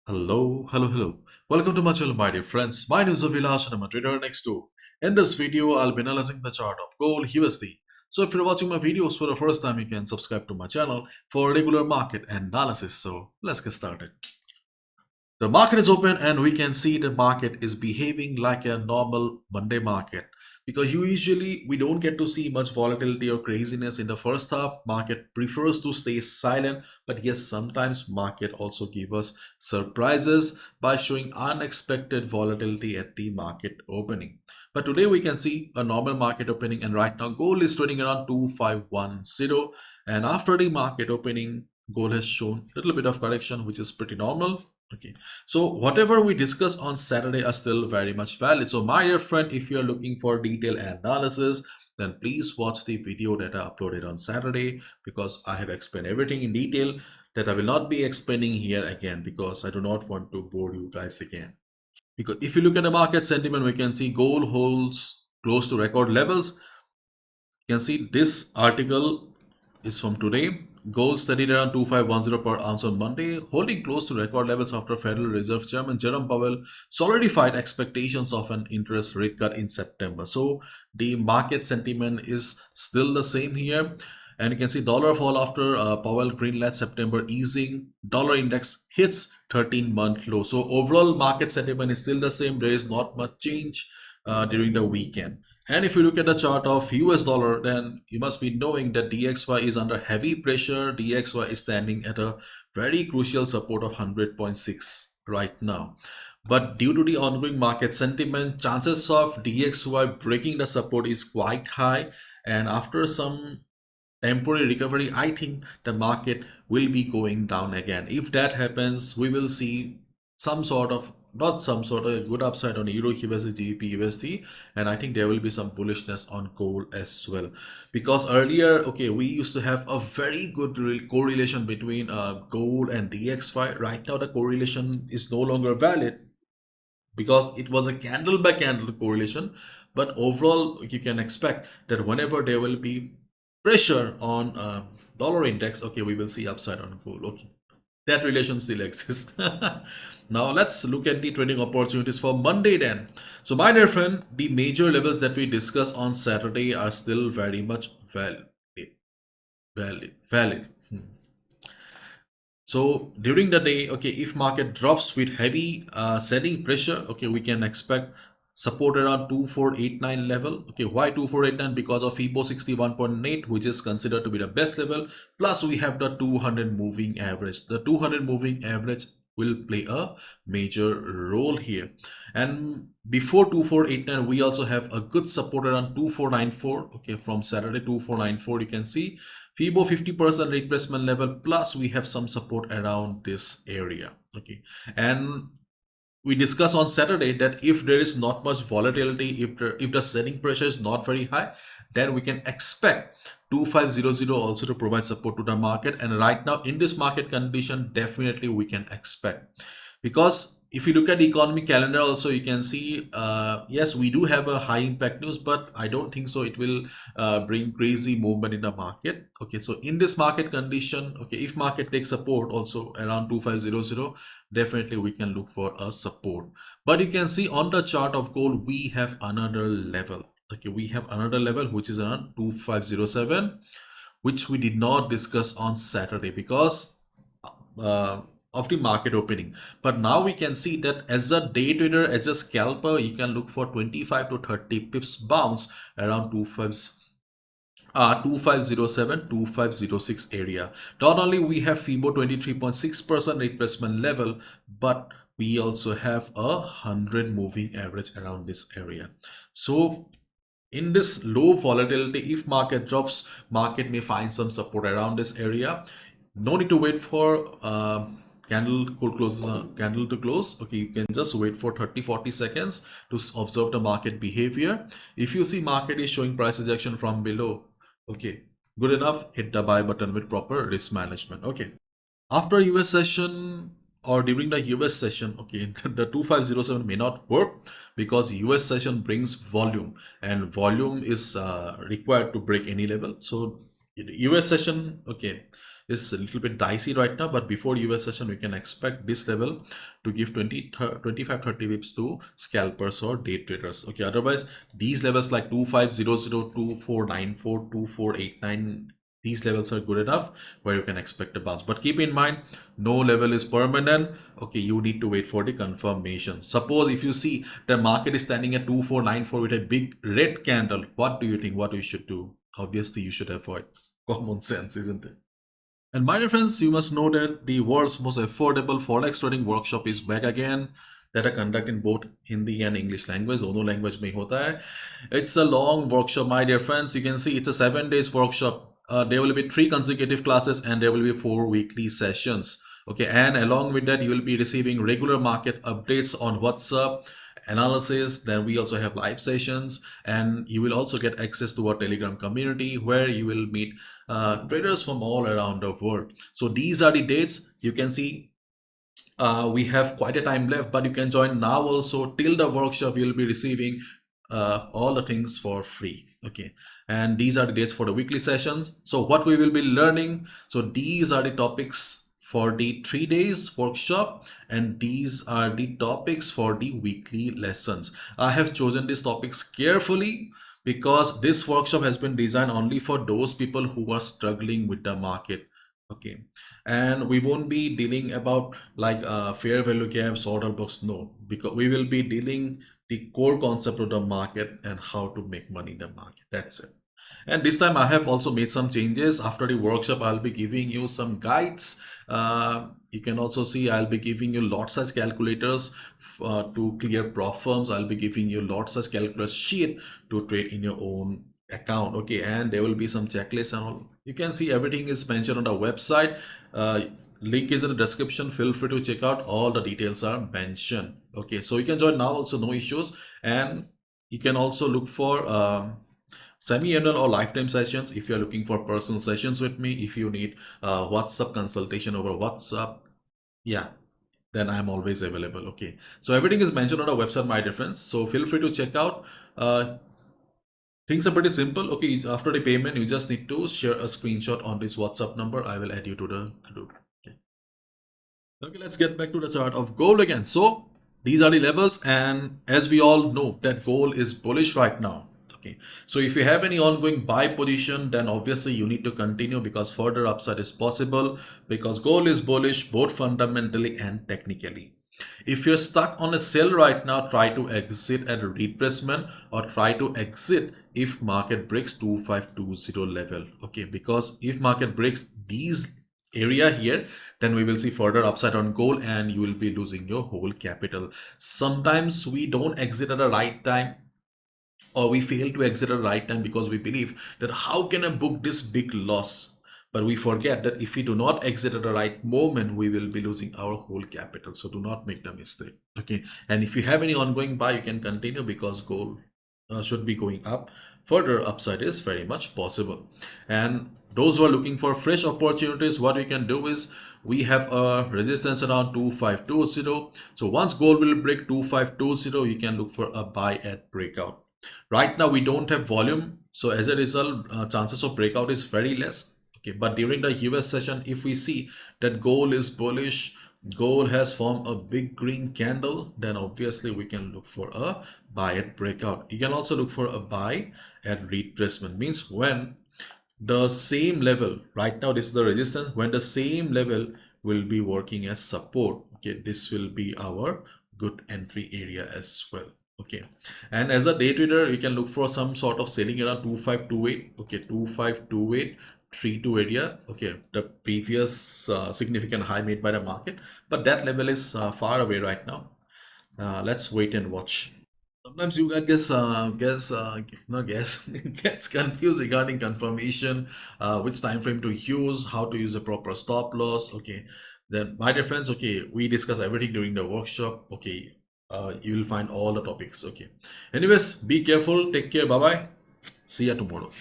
Hello. Welcome to my channel, my dear friends. My name is Avilash and I'm a trader next door. In this video, I'll be analyzing the chart of gold USD. So if you're watching my videos for the first time, you can subscribe to my channel for regular market analysis. So let's get started. The market is open and we can see the market is behaving like a normal Monday market because usually we don't get to see much volatility or craziness in the first half. Market prefers to stay silent, but yes, sometimes market also give us surprises by showing unexpected volatility at the market opening. But today we can see a normal market opening, and right now gold is trading around 2510, and after the market opening gold has shown a little bit of correction, which is pretty normal. Okay, so whatever we discussed on Saturday are still very much valid. So my dear friend, if you're looking for detailed analysis, then please watch the video that I uploaded on Saturday, because I have explained everything in detail that I will not be explaining here again, because I do not want to bore you guys again. Because if you look at the market sentiment, we can see gold holds close to record levels. You can see this article is from today. Gold studied around 2510 per ounce on Monday, holding close to record levels after Federal Reserve Chairman Jerome Powell solidified expectations of an interest rate cut in September. So the market sentiment is still the same here. And you can see dollar fall after Powell greenlit September easing. Dollar index hits 13-month low. So overall market sentiment is still the same. There is not much change during the weekend. And if you look at the chart of US dollar, then you must be knowing that DXY is under heavy pressure. DXY is standing at a very crucial support of 100.6 right now. But due to the ongoing market sentiment, chances of DXY breaking the support is quite high. And after some temporary recovery, I think the market will be going down again. If that happens, we will see some sort of, not some sort of, good upside on Euro USD, GBP USD, and I think there will be some bullishness on gold as well. Because earlier, okay, we used to have a very good correlation between gold and DXY. Right now, the correlation is no longer valid because it was a candle by candle correlation. But overall, you can expect that whenever there will be pressure on dollar index, okay, we will see upside on gold. Okay, that relation still exists. Now let's look at the trading opportunities for Monday then. So my dear friend, the major levels that we discussed on Saturday are still very much valid. So during the day, okay, if market drops with heavy selling pressure, okay, we can expect support around 2489 level. Okay, why 2489? Because of FIBO 61.8, which is considered to be the best level. Plus we have the 200 moving average. The 200 moving average will play a major role here. And before 2489, we also have a good support around 2494. Okay, from Saturday 2494, you can see FIBO 50% retracement level, plus we have some support around this area. Okay, and we discussed on Saturday that if there is not much volatility, if the selling pressure is not very high, then we can expect 2500 also to provide support to the market. And right now in this market condition, definitely we can expect, because if you look at the economic calendar also, you can see yes, we do have a high impact news, but I don't think so it will bring crazy movement in the market. Okay, so in this market condition, okay, if market takes support also around 2500, definitely we can look for a support. But you can see on the chart of gold, we have another level. Okay, we have another level which is around 2507, which we did not discuss on Saturday because uh, of the market opening. But now we can see that as a day trader, as a scalper, you can look for 25 to 30 pips bounce around 2507 2506 area. Not only we have FIBO 23.6% retracement level, but we also have a 100 moving average around this area. So in this low volatility, if market drops, market may find some support around this area. No need to wait for candle to close. Okay, you can just wait for 30-40 seconds to observe the market behavior. If you see market is showing price rejection from below, okay, good enough, hit the buy button with proper risk management. Okay, after US session or during the US session, okay, the 2507 may not work because US session brings volume, and volume is required to break any level. So US session, okay, is a little bit dicey right now, but before US session we can expect this level to give 25-30 pips to scalpers or day traders. Okay, otherwise these levels like 2500, 2494, 2489, these levels are good enough where you can expect a bounce. But keep in mind, no level is permanent. Okay, you need to wait for the confirmation. Suppose if you see the market is standing at 2494 with a big red candle, what do you think what we should do? Obviously you should avoid. Common sense, isn't it? And my dear friends, you must know that the world's most affordable forex trading workshop is back again, that are conducted in both Hindi and English language. दोनों language में होता है. It's a long workshop, my dear friends. You can see it's a 7 days workshop. There will be 3 consecutive classes and there will be 4 weekly sessions. Okay, and along with that, you will be receiving regular market updates on WhatsApp, analysis. Then we also have live sessions, and you will also get access to our Telegram community where you will meet traders from all around the world. So these are the dates. You can see we have quite a time left, but you can join now also. Till the workshop you'll be receiving all the things for free. Okay, and these are the dates for the weekly sessions. So what we will be learning, so these are the topics for the 3 days workshop, and these are the topics for the weekly lessons. I have chosen these topics carefully because this workshop has been designed only for those people who are struggling with the market. Okay, and we won't be dealing about like fair value gaps, order books. No, because we will be dealing the core concept of the market and how to make money in the market. That's it. And this time I have also made some changes. After the workshop, I'll be giving you some guides. You can also see I'll be giving you lot size calculators to clear prop firms. I'll be giving you lot size calculator sheet to trade in your own account. Okay, and there will be some checklists and all. You can see everything is mentioned on the website. Link is in the description. Feel free to check out. All the details are mentioned. Okay, so you can join now also, no issues. And you can also look for semi-annual or lifetime sessions if you're looking for personal sessions with me. If you need WhatsApp consultation over WhatsApp, yeah, then I'm always available. Okay, so everything is mentioned on our website, my dear friends, so feel free to check out. Things are pretty simple. Okay, after the payment you just need to share a screenshot on this WhatsApp number. I will add you to the group. Okay, let's get back to the chart of gold again. So these are the levels, and as we all know that gold is bullish right now. Okay, so if you have any ongoing buy position, then obviously you need to continue because further upside is possible, because gold is bullish both fundamentally and technically. If you're stuck on a sell right now, try to exit at a retracement or try to exit if market breaks 2520 level. Okay, because if market breaks these area here, then we will see further upside on gold and you will be losing your whole capital. Sometimes we don't exit at the right time, or we fail to exit at the right time because we believe that how can I book this big loss, but we forget that if we do not exit at the right moment, we will be losing our whole capital. So do not make the mistake. Okay, and if you have any ongoing buy, you can continue because gold should be going up. Further upside is very much possible. And those who are looking for fresh opportunities, what we can do is we have a resistance around 2520. So once gold will break 2520, you can look for a buy at breakout. Right now we don't have volume, so as a result chances of breakout is very less. Okay, but during the US session, if we see that gold is bullish, gold has formed a big green candle, then obviously we can look for a buy at breakout. You can also look for a buy at retracement, means when the same level, right now this is the resistance, when the same level will be working as support. Okay, this will be our good entry area as well. Okay, and as a day trader you can look for some sort of selling around 2528. Okay, 2528 32 area. Okay, the previous significant high made by the market, but that level is far away right now. Let's wait and watch. Sometimes you guess gets confused regarding confirmation, which time frame to use, how to use a proper stop loss. Okay, then my dear friends, okay, we discuss everything during the workshop. Okay, you will find all the topics. Okay, anyways, be careful, take care, bye bye, see you tomorrow.